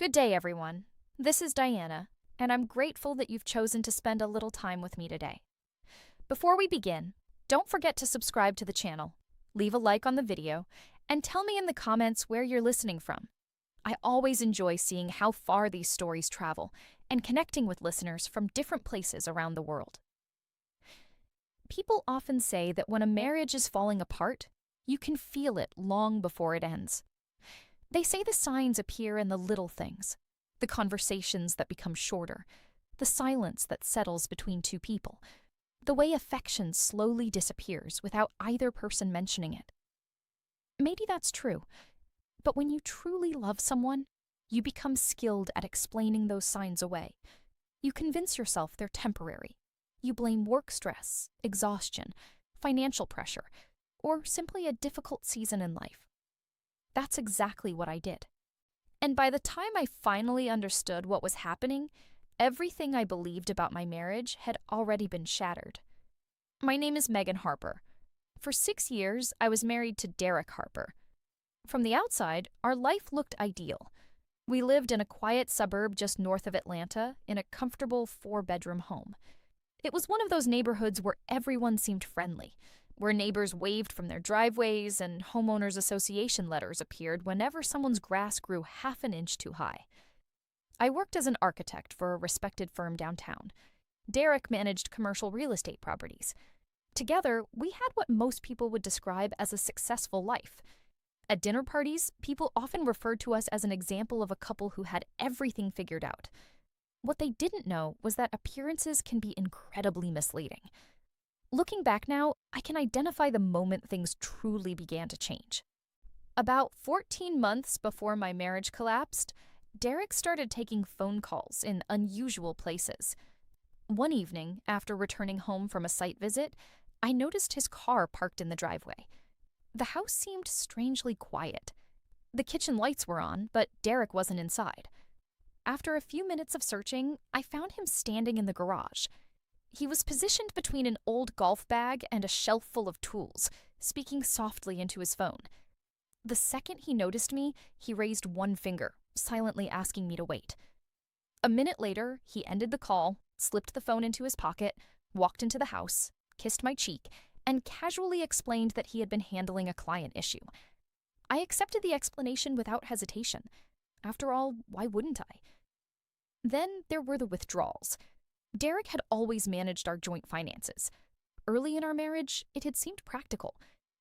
Good day, everyone. This is Diana, and I'm grateful that you've chosen to spend a little time with me today. Before we begin, don't forget to subscribe to the channel, leave a like on the video, and tell me in the comments where you're listening from. I always enjoy seeing how far these stories travel and connecting with listeners from different places around the world. People often say that when a marriage is falling apart, you can feel it long before it ends. They say the signs appear in the little things, the conversations that become shorter, the silence that settles between two people, the way affection slowly disappears without either person mentioning it. Maybe that's true, but when you truly love someone, you become skilled at explaining those signs away. You convince yourself they're temporary. You blame work stress, exhaustion, financial pressure, or simply a difficult season in life. That's exactly what I did. And by the time I finally understood what was happening, everything I believed about my marriage had already been shattered. My name is Megan Harper. For 6 years, I was married to Derek Harper. From the outside, our life looked ideal. We lived in a quiet suburb just north of Atlanta in a comfortable 4-bedroom home. It was one of those neighborhoods where everyone seemed friendly, where neighbors waved from their driveways and homeowners association letters appeared whenever someone's grass grew half an inch too high. I worked as an architect for a respected firm downtown. Derek managed commercial real estate properties. Together, we had what most people would describe as a successful life. At dinner parties, people often referred to us as an example of a couple who had everything figured out. What they didn't know was that appearances can be incredibly misleading. Looking back now, I can identify the moment things truly began to change. About 14 months before my marriage collapsed, Derek started taking phone calls in unusual places. One evening, after returning home from a site visit, I noticed his car parked in the driveway. The house seemed strangely quiet. The kitchen lights were on, but Derek wasn't inside. After a few minutes of searching, I found him standing in the garage. He was positioned between an old golf bag and a shelf full of tools, speaking softly into his phone. The second he noticed me, he raised one finger, silently asking me to wait. A minute later, he ended the call, slipped the phone into his pocket, walked into the house, kissed my cheek, and casually explained that he had been handling a client issue. I accepted the explanation without hesitation. After all, why wouldn't I? Then there were the withdrawals. Derek had always managed our joint finances. Early in our marriage, it had seemed practical.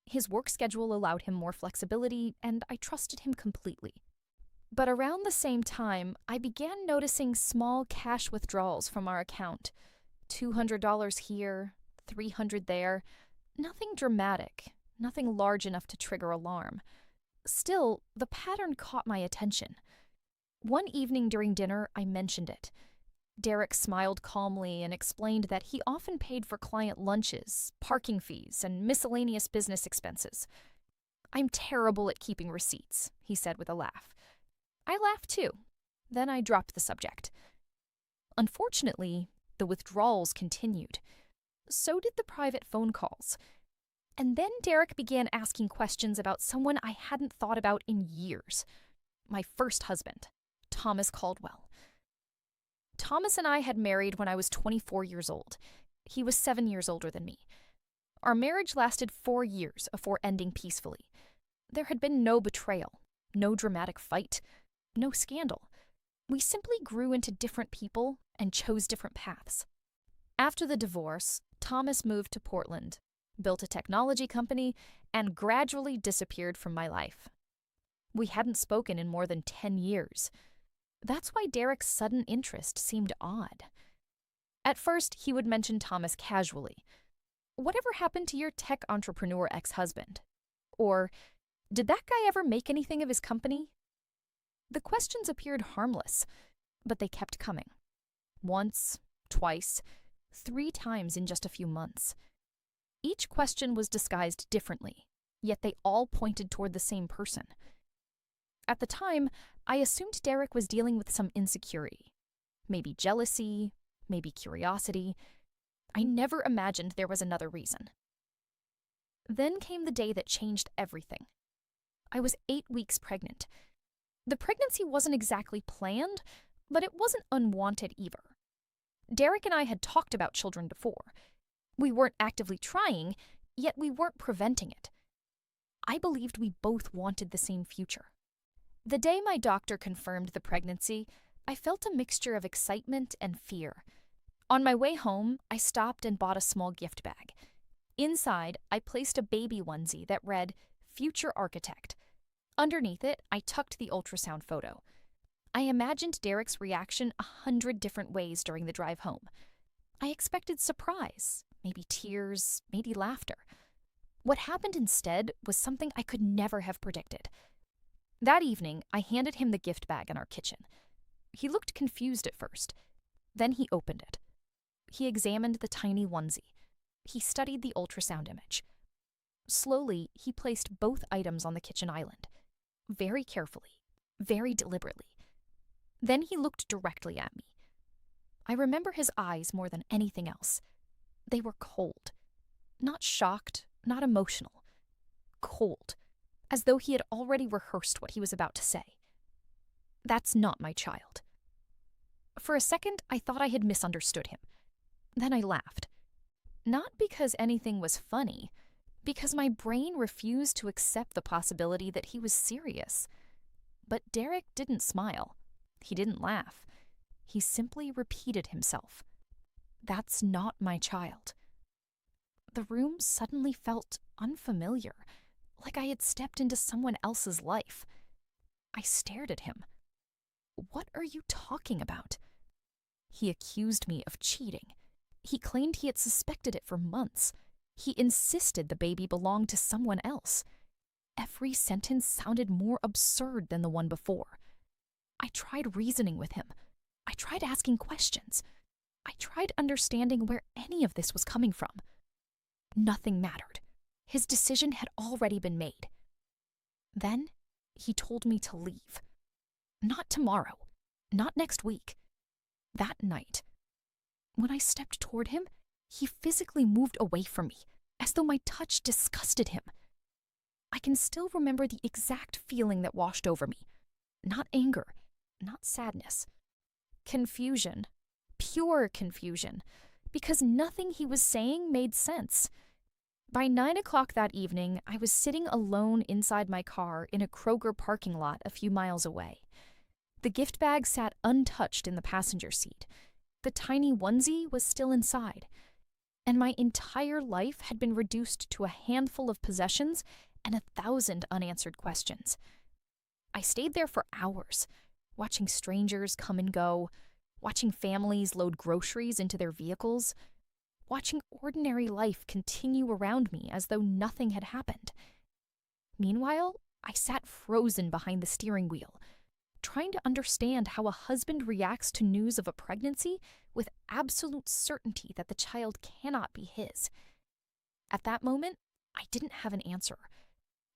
His work schedule allowed him more flexibility, and I trusted him completely. But around the same time, I began noticing small cash withdrawals from our account. $200 here, $300 there. Nothing dramatic, nothing large enough to trigger alarm. Still, the pattern caught my attention. One evening during dinner, I mentioned it. Derek smiled calmly and explained that he often paid for client lunches, parking fees, and miscellaneous business expenses. "I'm terrible at keeping receipts," he said with a laugh. I laughed too. Then I dropped the subject. Unfortunately, the withdrawals continued. So did the private phone calls. And then Derek began asking questions about someone I hadn't thought about in years. My first husband, Thomas Caldwell. Thomas and I had married when I was 24 years old. He was 7 years older than me. Our marriage lasted 4 years before ending peacefully. There had been no betrayal, no dramatic fight, no scandal. We simply grew into different people and chose different paths. After the divorce, Thomas moved to Portland, built a technology company, and gradually disappeared from my life. We hadn't spoken in more than 10 years. That's why Derek's sudden interest seemed odd. At first, he would mention Thomas casually. "Whatever happened to your tech entrepreneur ex-husband?" Or, "Did that guy ever make anything of his company?" The questions appeared harmless, but they kept coming. Once, twice, 3 times in just a few months. Each question was disguised differently, yet they all pointed toward the same person. At the time, I assumed Derek was dealing with some insecurity. Maybe jealousy, maybe curiosity. I never imagined there was another reason. Then came the day that changed everything. I was 8 weeks pregnant. The pregnancy wasn't exactly planned, but it wasn't unwanted either. Derek and I had talked about children before. We weren't actively trying, yet we weren't preventing it. I believed we both wanted the same future. The day my doctor confirmed the pregnancy, I felt a mixture of excitement and fear. On my way home, I stopped and bought a small gift bag. Inside, I placed a baby onesie that read, "Future Architect." Underneath it, I tucked the ultrasound photo. I imagined Derek's reaction 100 different ways during the drive home. I expected surprise, maybe tears, maybe laughter. What happened instead was something I could never have predicted. That evening, I handed him the gift bag in our kitchen. He looked confused at first. Then he opened it. He examined the tiny onesie. He studied the ultrasound image. Slowly, he placed both items on the kitchen island. Very carefully, very deliberately. Then he looked directly at me. I remember his eyes more than anything else. They were cold. Not shocked, not emotional. Cold, as though he had already rehearsed what he was about to say. "That's not my child." For a second, I thought I had misunderstood him. Then I laughed. Not because anything was funny, because my brain refused to accept the possibility that he was serious. But Derek didn't smile. He didn't laugh. He simply repeated himself. "That's not my child." The room suddenly felt unfamiliar, like I had stepped into someone else's life. I stared at him. "What are you talking about?" He accused me of cheating. He claimed he had suspected it for months. He insisted the baby belonged to someone else. Every sentence sounded more absurd than the one before. I tried reasoning with him. I tried asking questions. I tried understanding where any of this was coming from. Nothing mattered. His decision had already been made. Then he told me to leave. Not tomorrow. Not next week. That night. When I stepped toward him, he physically moved away from me, as though my touch disgusted him. I can still remember the exact feeling that washed over me. Not anger, not sadness. Confusion. Pure confusion. Because nothing he was saying made sense. By 9 o'clock that evening, I was sitting alone inside my car in a Kroger parking lot a few miles away. The gift bag sat untouched in the passenger seat. The tiny onesie was still inside. And my entire life had been reduced to a handful of possessions and 1,000 unanswered questions. I stayed there for hours, watching strangers come and go, watching families load groceries into their vehicles, watching ordinary life continue around me as though nothing had happened. Meanwhile, I sat frozen behind the steering wheel, trying to understand how a husband reacts to news of a pregnancy with absolute certainty that the child cannot be his. At that moment, I didn't have an answer.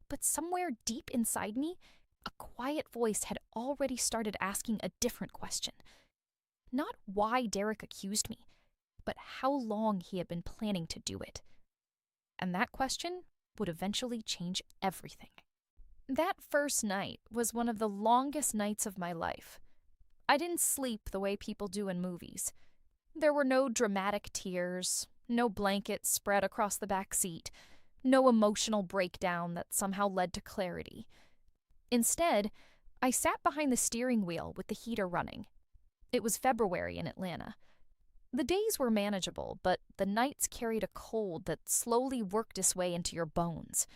But somewhere deep inside me, a quiet voice had already started asking a different question. Not why Derek accused me, but how long he had been planning to do it. And that question would eventually change everything. That first night was one of the longest nights of my life. I didn't sleep the way people do in movies. There were no dramatic tears, no blanket spread across the back seat, no emotional breakdown that somehow led to clarity. Instead, I sat behind the steering wheel with the heater running. It was February in Atlanta. The days were manageable, but the nights carried a cold that slowly worked its way into your bones.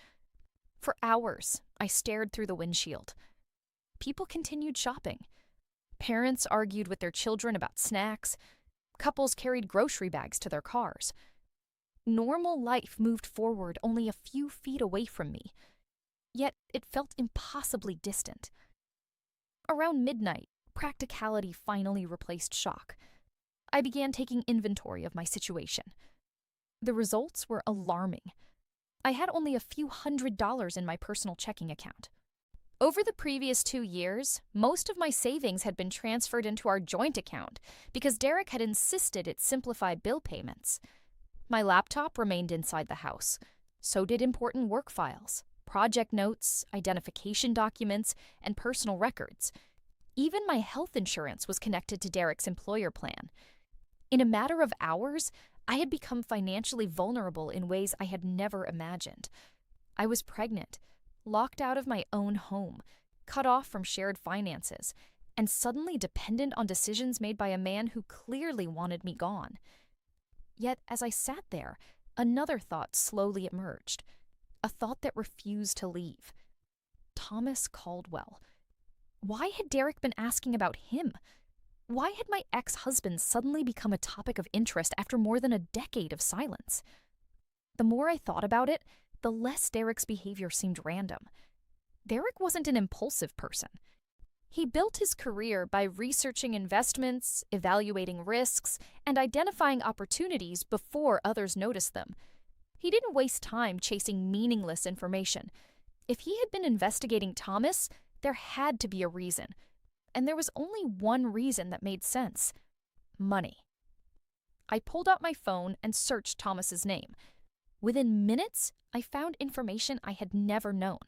For hours, I stared through the windshield. People continued shopping. Parents argued with their children about snacks. Couples carried grocery bags to their cars. Normal life moved forward only a few feet away from me. Yet it felt impossibly distant. Around midnight, practicality finally replaced shock. I began taking inventory of my situation. The results were alarming. I had only a few $100s in my personal checking account. Over the previous 2 years, most of my savings had been transferred into our joint account because Derek had insisted it simplify bill payments. My laptop remained inside the house. So did important work files, project notes, identification documents, and personal records. Even my health insurance was connected to Derek's employer plan. In a matter of hours, I had become financially vulnerable in ways I had never imagined. I was pregnant, locked out of my own home, cut off from shared finances, and suddenly dependent on decisions made by a man who clearly wanted me gone. Yet, as I sat there, another thought slowly emerged, a thought that refused to leave. Thomas Caldwell. Why had Derek been asking about him? Why had my ex-husband suddenly become a topic of interest after more than a decade of silence? The more I thought about it, the less Derek's behavior seemed random. Derek wasn't an impulsive person. He built his career by researching investments, evaluating risks, and identifying opportunities before others noticed them. He didn't waste time chasing meaningless information. If he had been investigating Thomas, there had to be a reason. And there was only one reason that made sense: money. I pulled out my phone and searched Thomas's name. Within minutes, I found information I had never known.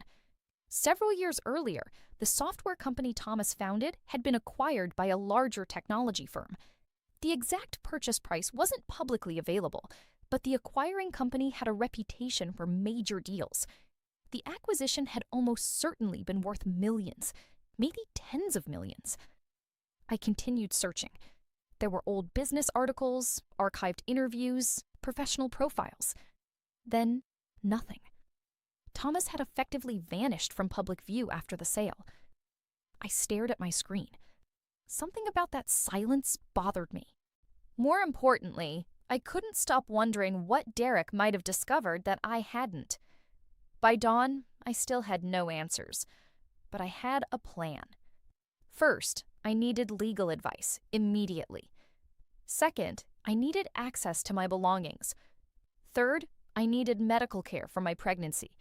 Several years earlier, the software company Thomas founded had been acquired by a larger technology firm. The exact purchase price wasn't publicly available, but the acquiring company had a reputation for major deals. The acquisition had almost certainly been worth millions, maybe tens of millions. I continued searching. There were old business articles, archived interviews, professional profiles. Then, nothing. Thomas had effectively vanished from public view after the sale. I stared at my screen. Something about that silence bothered me. More importantly, I couldn't stop wondering what Derek might have discovered that I hadn't. By dawn, I still had no answers, but I had a plan. First, I needed legal advice immediately. Second, I needed access to my belongings. Third, I needed medical care for my pregnancy.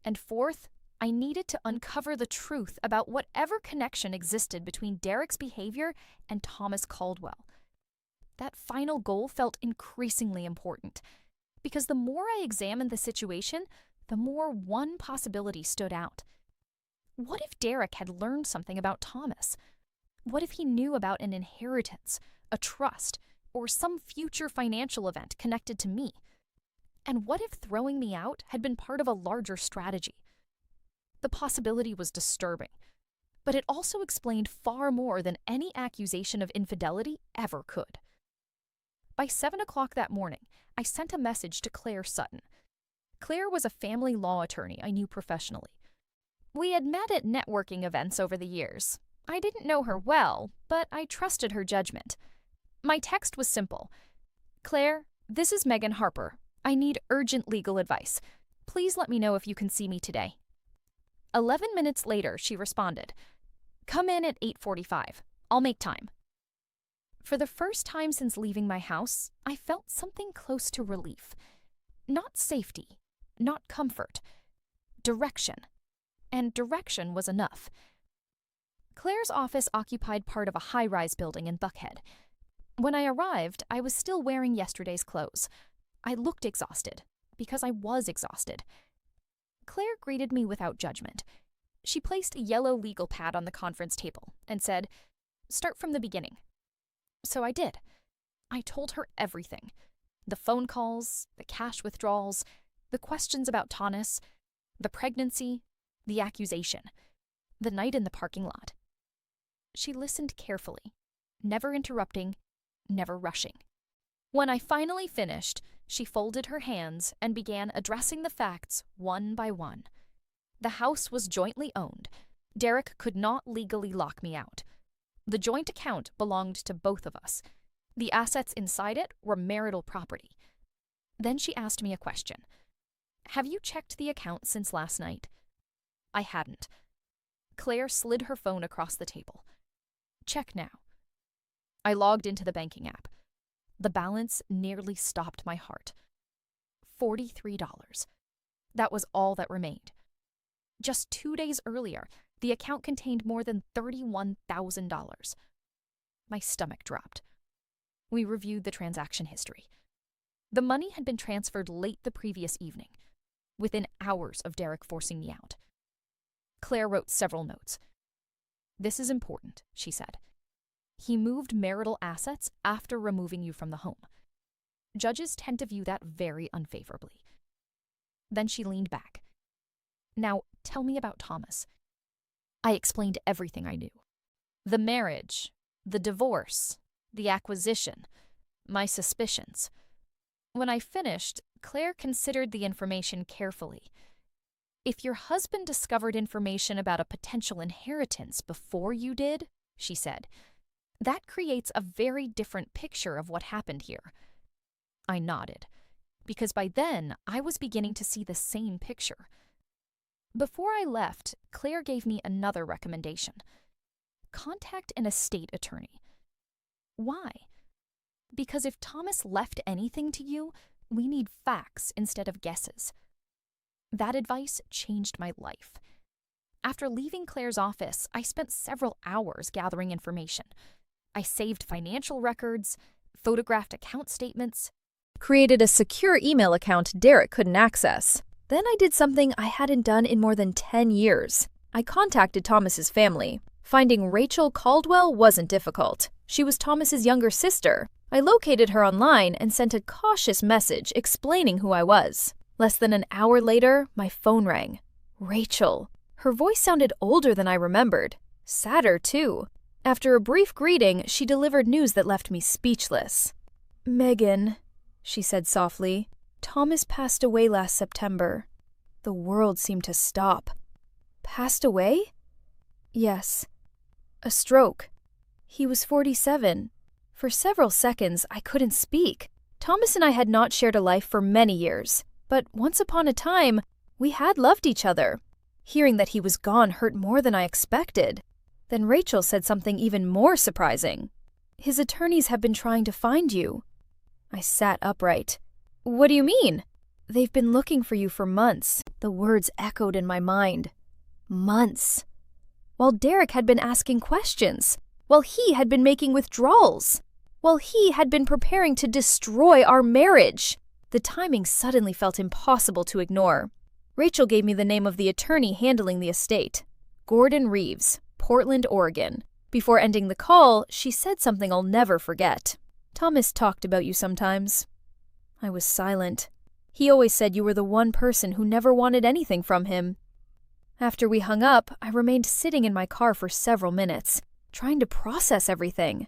And fourth, I needed to uncover the truth about whatever connection existed between Derek's behavior and Thomas Caldwell. That final goal felt increasingly important, because the more I examined the situation, the more one possibility stood out. What if Derek had learned something about Thomas? What if he knew about an inheritance, a trust, or some future financial event connected to me? And what if throwing me out had been part of a larger strategy? The possibility was disturbing, but it also explained far more than any accusation of infidelity ever could. By 7 o'clock that morning, I sent a message to Claire Sutton. Claire was a family law attorney I knew professionally. We had met at networking events over the years. I didn't know her well, but I trusted her judgment. My text was simple. Claire, this is Megan Harper. I need urgent legal advice. Please let me know if you can see me today. 11 minutes later, she responded. Come in at 8:45. I'll make time. For the first time since leaving my house, I felt something close to relief. Not safety, not comfort. Direction. And direction was enough. Claire's office occupied part of a high-rise building in Buckhead. When I arrived, I was still wearing yesterday's clothes. I looked exhausted, because I was exhausted. Claire greeted me without judgment. She placed a yellow legal pad on the conference table and said, "Start from the beginning." So I did. I told her everything. The phone calls, the cash withdrawals, the questions about Thomas, the pregnancy, the accusation, the night in the parking lot. She listened carefully, never interrupting, never rushing. When I finally finished, she folded her hands and began addressing the facts one by one. The house was jointly owned. Derek could not legally lock me out. The joint account belonged to both of us. The assets inside it were marital property. Then she asked me a question. Have you checked the account since last night? I hadn't. Claire slid her phone across the table. Check now. I logged into the banking app. The balance nearly stopped my heart. $43. That was all that remained. Just 2 days earlier, the account contained more than $31,000. My stomach dropped. We reviewed the transaction history. The money had been transferred late the previous evening. within hours of Derek forcing me out. Claire wrote several notes. "This is important," she said. "He moved marital assets after removing you from the home. Judges tend to view that very unfavorably." Then she leaned back. "Now, tell me about Thomas." I explained everything I knew. The marriage, the divorce, the acquisition, my suspicions. When I finished, Claire considered the information carefully. "If your husband discovered information about a potential inheritance before you did," she said, "that creates a very different picture of what happened here." I nodded, because by then I was beginning to see the same picture. Before I left, Claire gave me another recommendation. Contact an estate attorney. Why? Because if Thomas left anything to you, we need facts instead of guesses. That advice changed my life. After leaving Claire's office, I spent several hours gathering information. I saved financial records, photographed account statements, created a secure email account Derek couldn't access. Then I did something I hadn't done in more than 10 years. I contacted Thomas's family. Finding Rachel Caldwell wasn't difficult. She was Thomas's younger sister. I located her online and sent a cautious message explaining who I was. Less than an hour later, my phone rang. Rachel. Her voice sounded older than I remembered. Sadder, too. After a brief greeting, she delivered news that left me speechless. "Megan," she said softly, "Thomas passed away last September." The world seemed to stop. "Passed away?" "Yes. A stroke. He was 47. For several seconds, I couldn't speak. Thomas and I had not shared a life for many years, but once upon a time, we had loved each other. Hearing that he was gone hurt more than I expected. Then Rachel said something even more surprising. "His attorneys have been trying to find you." I sat upright. "What do you mean?" "They've been looking for you for months." The words echoed in my mind. Months. While Derek had been asking questions. While he had been making withdrawals. While he had been preparing to destroy our marriage. The timing suddenly felt impossible to ignore. Rachel gave me the name of the attorney handling the estate. Gordon Reeves, Portland, Oregon. Before ending the call, she said something I'll never forget. "Thomas talked about you sometimes." I was silent. "He always said you were the one person who never wanted anything from him." After we hung up, I remained sitting in my car for several minutes, trying to process everything.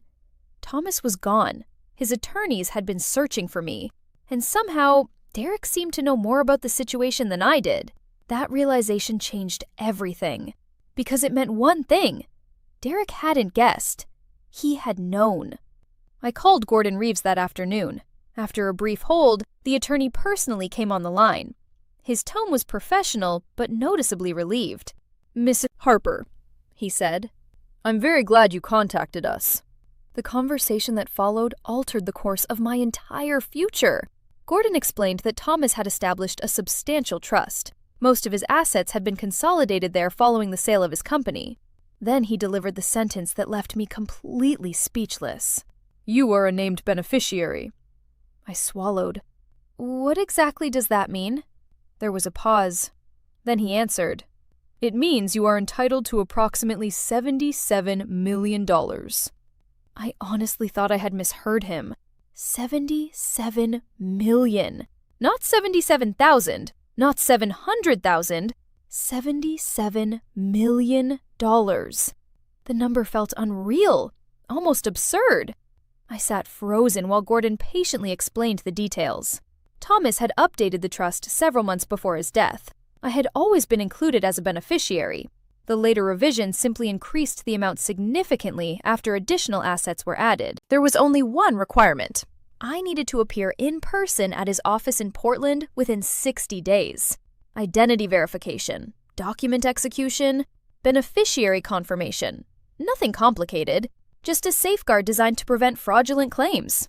Thomas was gone. His attorneys had been searching for me. And somehow, Derek seemed to know more about the situation than I did. That realization changed everything. Because it meant one thing. Derek hadn't guessed. He had known. I called Gordon Reeves that afternoon. After a brief hold, the attorney personally came on the line. His tone was professional, but noticeably relieved. "Miss Harper," he said, "I'm very glad you contacted us." The conversation that followed altered the course of my entire future. Gordon explained that Thomas had established a substantial trust. Most of his assets had been consolidated there following the sale of his company. Then he delivered the sentence that left me completely speechless. "You are a named beneficiary." I swallowed. "What exactly does that mean?" There was a pause. Then he answered, "It means you are entitled to approximately $77 million. I honestly thought I had misheard him. 77 million. Not 77,000. Not 700,000. $77 million. The number felt unreal, almost absurd. I sat frozen while Gordon patiently explained the details. Thomas had updated the trust several months before his death. I had always been included as a beneficiary. The later revision simply increased the amount significantly after additional assets were added. There was only one requirement. I needed to appear in person at his office in Portland within 60 days. Identity verification, document execution, beneficiary confirmation. Nothing complicated, just a safeguard designed to prevent fraudulent claims.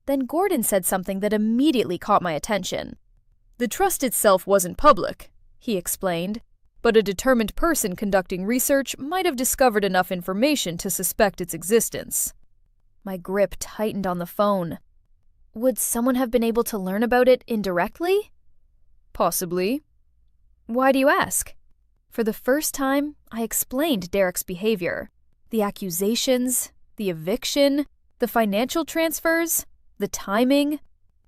Then Gordon said something that immediately caught my attention. "The trust itself wasn't public," he explained, "but a determined person conducting research might have discovered enough information to suspect its existence." My grip tightened on the phone. Would someone have been able to learn about it indirectly? Possibly. Why do you ask? For the first time, I explained Derek's behavior. The accusations, the eviction, the financial transfers, the timing.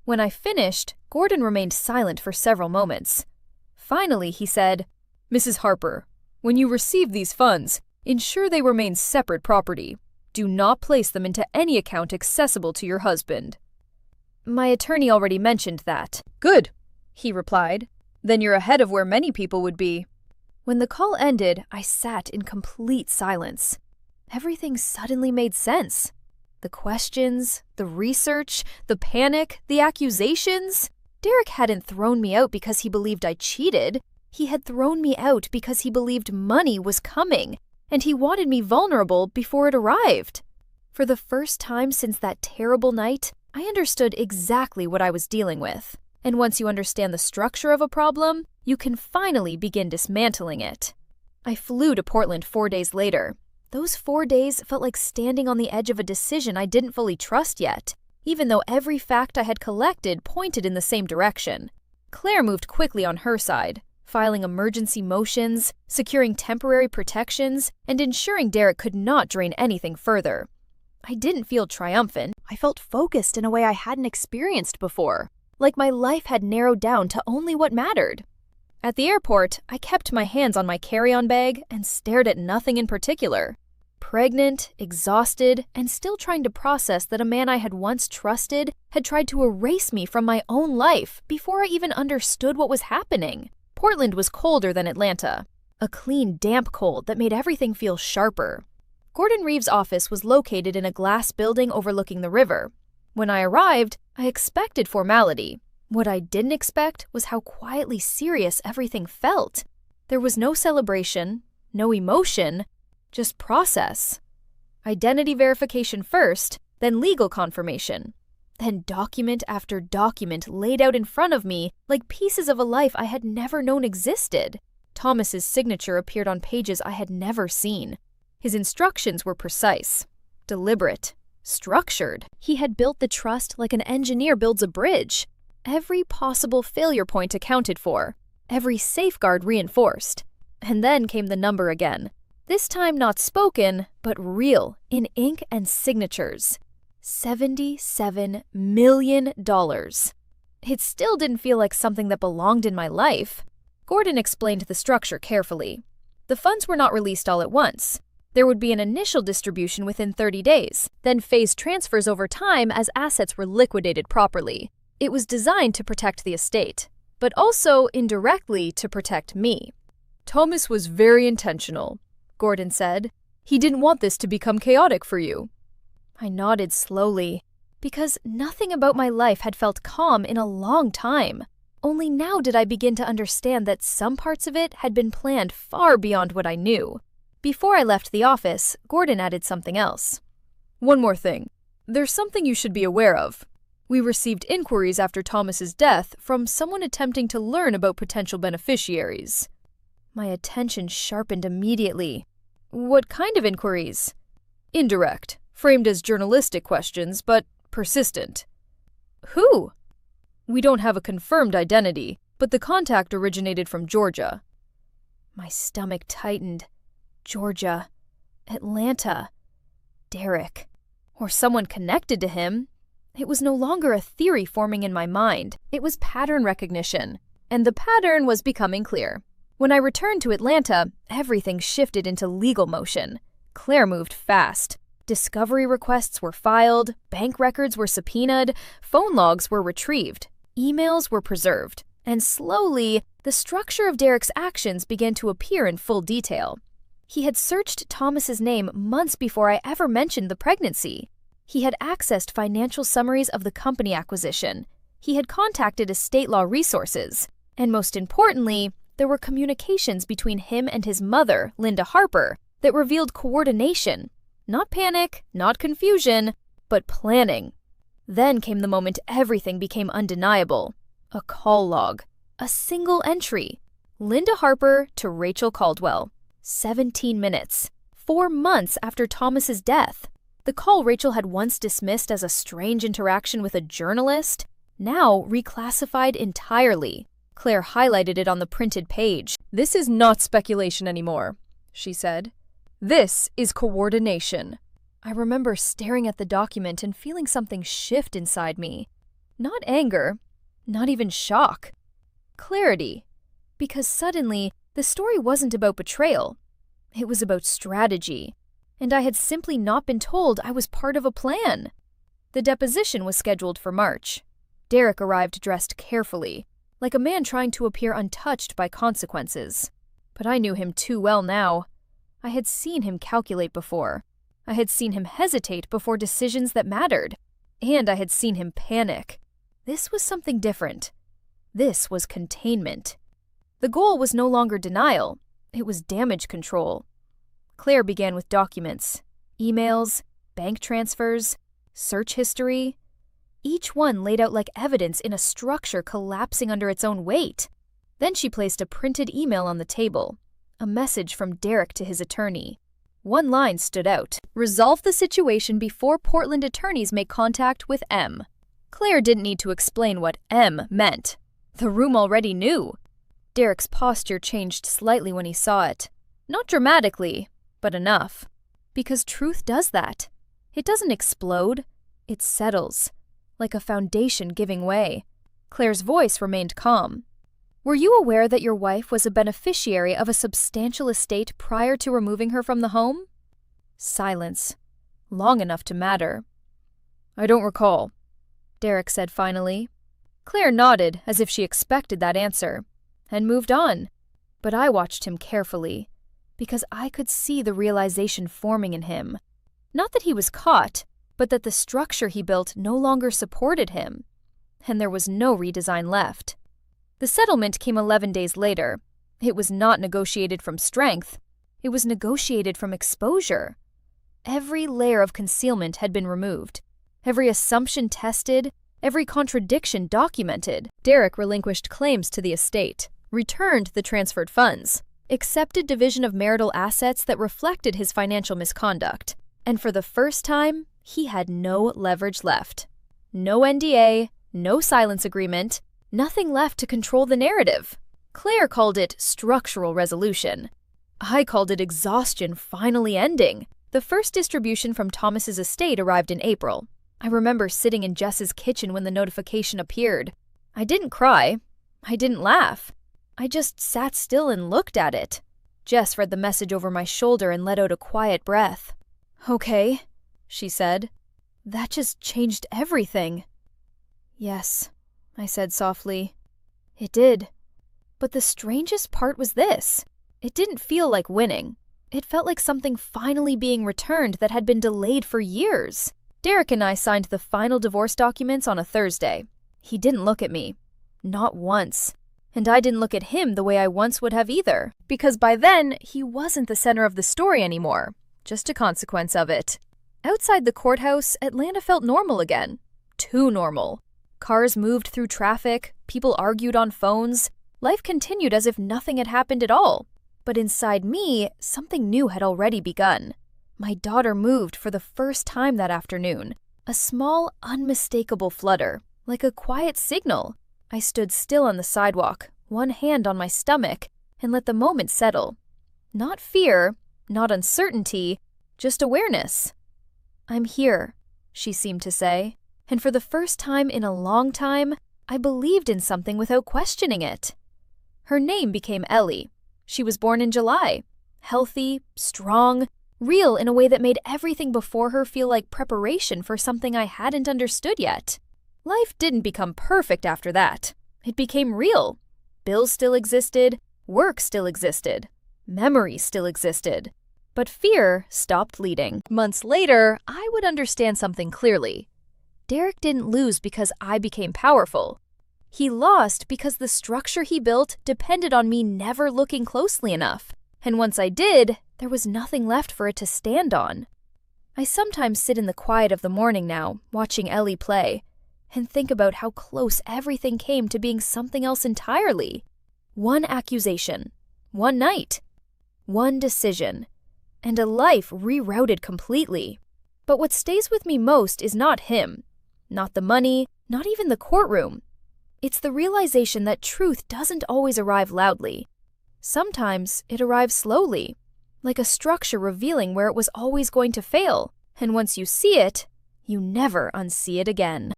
When I finished, Gordon remained silent for several moments. Finally, he said, "Mrs. Harper, when you receive these funds, ensure they remain separate property. Do not place them into any account accessible to your husband." My attorney already mentioned that. "Good," he replied. "Then you're ahead of where many people would be." When the call ended, I sat in complete silence. Everything suddenly made sense. The questions, the research, the panic, the accusations. Derek hadn't thrown me out because he believed I cheated. He had thrown me out because he believed money was coming, and he wanted me vulnerable before it arrived. For the first time since that terrible night, I understood exactly what I was dealing with. And once you understand the structure of a problem, you can finally begin dismantling it. I flew to Portland 4 days later. Those 4 days felt like standing on the edge of a decision I didn't fully trust yet, even though every fact I had collected pointed in the same direction. Claire moved quickly on her side, filing emergency motions, securing temporary protections, and ensuring Derek could not drain anything further. I didn't feel triumphant. I felt focused in a way I hadn't experienced before, like my life had narrowed down to only what mattered. At the airport, I kept my hands on my carry-on bag and stared at nothing in particular. Pregnant, exhausted, and still trying to process that a man I had once trusted had tried to erase me from my own life before I even understood what was happening. Portland was colder than Atlanta, a clean, damp cold that made everything feel sharper. Gordon Reeves' office was located in a glass building overlooking the river. When I arrived, I expected formality. What I didn't expect was how quietly serious everything felt. There was no celebration, no emotion, just process. Identity verification first, then legal confirmation. Then document after document laid out in front of me like pieces of a life I had never known existed. Thomas's signature appeared on pages I had never seen. His instructions were precise, deliberate, structured. He had built the trust like an engineer builds a bridge. Every possible failure point accounted for, every safeguard reinforced. And then came the number again. This time not spoken, but real, in ink and signatures. $77 million. It still didn't feel like something that belonged in my life. Gordon explained the structure carefully. The funds were not released all at once. There would be an initial distribution within 30 days, then phased transfers over time as assets were liquidated properly. It was designed to protect the estate, but also indirectly to protect me. "Thomas was very intentional," Gordon said. "He didn't want this to become chaotic for you." I nodded slowly, because nothing about my life had felt calm in a long time. Only now did I begin to understand that some parts of it had been planned far beyond what I knew. Before I left the office, Gordon added something else. "One more thing. There's something you should be aware of. We received inquiries after Thomas's death from someone attempting to learn about potential beneficiaries." My attention sharpened immediately. "What kind of inquiries?" "Indirect, framed as journalistic questions, but persistent." "Who?" "We don't have a confirmed identity, but the contact originated from Georgia." My stomach tightened. Georgia. Atlanta. Derek. Or someone connected to him. It was no longer a theory forming in my mind. It was pattern recognition. And the pattern was becoming clear. When I returned to Atlanta, everything shifted into legal motion. Claire moved fast. Discovery requests were filed, bank records were subpoenaed, phone logs were retrieved, emails were preserved, and slowly, the structure of Derek's actions began to appear in full detail. He had searched Thomas's name months before I ever mentioned the pregnancy. He had accessed financial summaries of the company acquisition. He had contacted estate law resources. And most importantly, there were communications between him and his mother, Linda Harper, that revealed coordination. Not panic, not confusion, but planning. Then came the moment everything became undeniable. A call log. A single entry. Linda Harper to Rachel Caldwell. 17 minutes. 4 months after Thomas's death. The call Rachel had once dismissed as a strange interaction with a journalist, now reclassified entirely. Claire highlighted it on the printed page. "This is not speculation anymore," she said. "This is coordination." I remember staring at the document and feeling something shift inside me. Not anger, not even shock. Clarity. Because suddenly, the story wasn't about betrayal. It was about strategy. And I had simply not been told I was part of a plan. The deposition was scheduled for March. Derek arrived dressed carefully, like a man trying to appear untouched by consequences. But I knew him too well now. I had seen him calculate before. I had seen him hesitate before decisions that mattered. And I had seen him panic. This was something different. This was containment. The goal was no longer denial. It was damage control. Claire began with documents, emails, bank transfers, search history. Each one laid out like evidence in a structure collapsing under its own weight. Then she placed a printed email on the table, a message from Derek to his attorney. One line stood out: "Resolve the situation before Portland attorneys make contact with M." Claire didn't need to explain what M meant. The room already knew. Derek's posture changed slightly when he saw it. Not dramatically, but enough. Because truth does that. It doesn't explode. It settles, like a foundation giving way. Claire's voice remained calm. "Were you aware that your wife was a beneficiary of a substantial estate prior to removing her from the home?" Silence. Long enough to matter. "I don't recall," Derek said finally. Claire nodded as if she expected that answer, and moved on. But I watched him carefully, because I could see the realization forming in him. Not that he was caught, but that the structure he built no longer supported him. And there was no redesign left. The settlement came 11 days later. It was not negotiated from strength. It was negotiated from exposure. Every layer of concealment had been removed. Every assumption tested. Every contradiction documented. Derek relinquished claims to the estate, returned the transferred funds, accepted division of marital assets that reflected his financial misconduct. And for the first time, he had no leverage left. No NDA, no silence agreement, nothing left to control the narrative. Claire called it structural resolution. I called it exhaustion finally ending. The first distribution from Thomas's estate arrived in April. I remember sitting in Jess's kitchen when the notification appeared. I didn't cry. I didn't laugh. I just sat still and looked at it. Jess read the message over my shoulder and let out a quiet breath. "Okay," she said. "That just changed everything." "Yes," I said softly. "It did." But the strangest part was this. It didn't feel like winning. It felt like something finally being returned that had been delayed for years. Derek and I signed the final divorce documents on a Thursday. He didn't look at me. Not once. And I didn't look at him the way I once would have either. Because by then, he wasn't the center of the story anymore. Just a consequence of it. Outside the courthouse, Atlanta felt normal again. Too normal. Cars moved through traffic. People argued on phones. Life continued as if nothing had happened at all. But inside me, something new had already begun. My daughter moved for the first time that afternoon. A small, unmistakable flutter, like a quiet signal. I stood still on the sidewalk, one hand on my stomach, and let the moment settle. Not fear, not uncertainty, just awareness. "I'm here," she seemed to say, and for the first time in a long time, I believed in something without questioning it. Her name became Ellie. She was born in July. Healthy, strong, real in a way that made everything before her feel like preparation for something I hadn't understood yet. Life didn't become perfect after that. It became real. Bills still existed, work still existed, memories still existed. But fear stopped leading. Months later, I would understand something clearly. Derek didn't lose because I became powerful. He lost because the structure he built depended on me never looking closely enough. And once I did, there was nothing left for it to stand on. I sometimes sit in the quiet of the morning now, watching Ellie play, and think about how close everything came to being something else entirely. One accusation, one night, one decision, and a life rerouted completely. But what stays with me most is not him, not the money, not even the courtroom. It's the realization that truth doesn't always arrive loudly. Sometimes it arrives slowly, like a structure revealing where it was always going to fail, and once you see it, you never unsee it again.